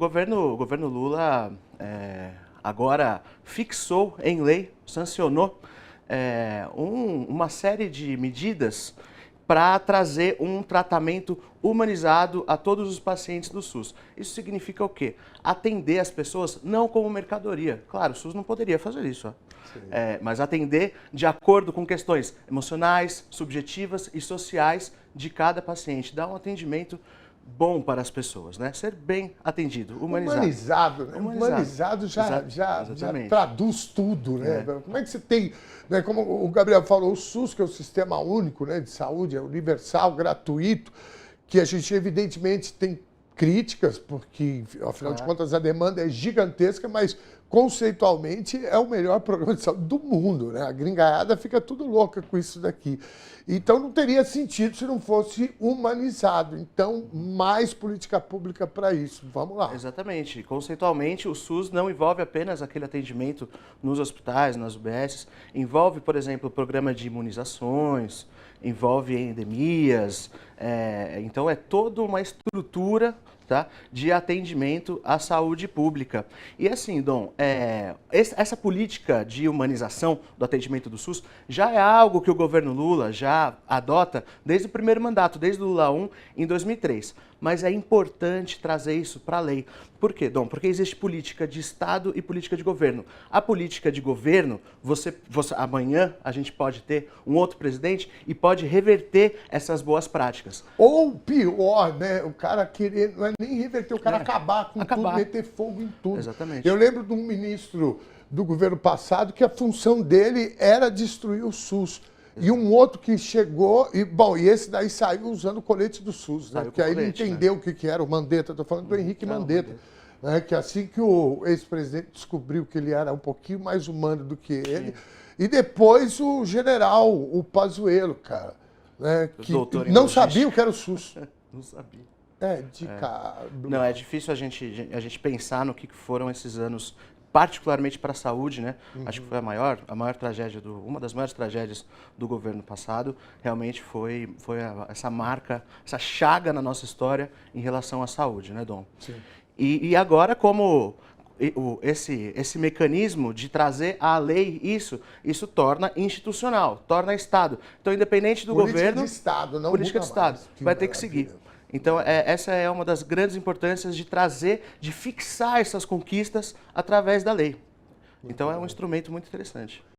o governo Lula agora fixou em lei, sancionou uma série de medidas para trazer um tratamento humanizado a todos os pacientes do SUS. Isso significa o quê? Atender as pessoas não como mercadoria. Claro, o SUS não poderia fazer isso, ó. Mas atender de acordo com questões emocionais, subjetivas e sociais de cada paciente. Dar um atendimento bom para as pessoas, né? Ser bem atendido, humanizado. Humanizado, né? Humanizado já traduz tudo, né? Como é que você tem, né, como o Gabriel falou, o SUS, que é o sistema único, né, de saúde, é universal, gratuito, que a gente evidentemente tem críticas, porque afinal de contas a demanda é gigantesca, mas conceitualmente é o melhor programa de saúde do mundo, né? A gringaiada fica tudo louca com isso daqui. Então não teria sentido se não fosse humanizado. Então, mais política pública para isso. Vamos lá. Exatamente. Conceitualmente, o SUS não envolve apenas aquele atendimento nos hospitais, nas UBSs. Envolve, por exemplo, o programa de imunizações, envolve endemias. Então, é toda uma estrutura, tá, de atendimento à saúde pública. E assim, Dom, essa política de humanização do atendimento do SUS já é algo que o governo Lula já adota desde o primeiro mandato, desde o Lula 1, em 2003. Mas é importante trazer isso para a lei. Por quê, Dom? Porque existe política de Estado e política de governo. A política de governo, amanhã a gente pode ter um outro presidente e pode reverter essas boas práticas. Ou pior, né? O cara querer, não é nem reverter, o cara acabar com tudo, meter fogo em tudo. Exatamente. Eu lembro de um ministro do governo passado que a função dele era destruir o SUS. E um outro que chegou, e esse daí saiu usando o colete do SUS, né? Porque aí ele entendeu o que era o Mandetta. Estou falando do Henrique Mandetta. Né? Que assim que o ex-presidente descobriu que ele era um pouquinho mais humano do que ele, e depois o general, o Pazuello, cara, né? Que não sabia o que era o SUS. Não sabia. Não, é difícil a gente pensar no que foram esses anos, particularmente para a saúde, né? Acho que foi a maior tragédia, uma das maiores tragédias do governo passado. Realmente foi essa marca, essa chaga na nossa história em relação à saúde, né, Dom? Sim. E agora, como esse mecanismo de trazer à lei isso torna institucional, torna Estado. Então, independente do governo... Política de Estado, não política de Estado, vai ter que seguir. Então, essa é uma das grandes importâncias de trazer, de fixar essas conquistas através da lei. Então, é um instrumento muito interessante.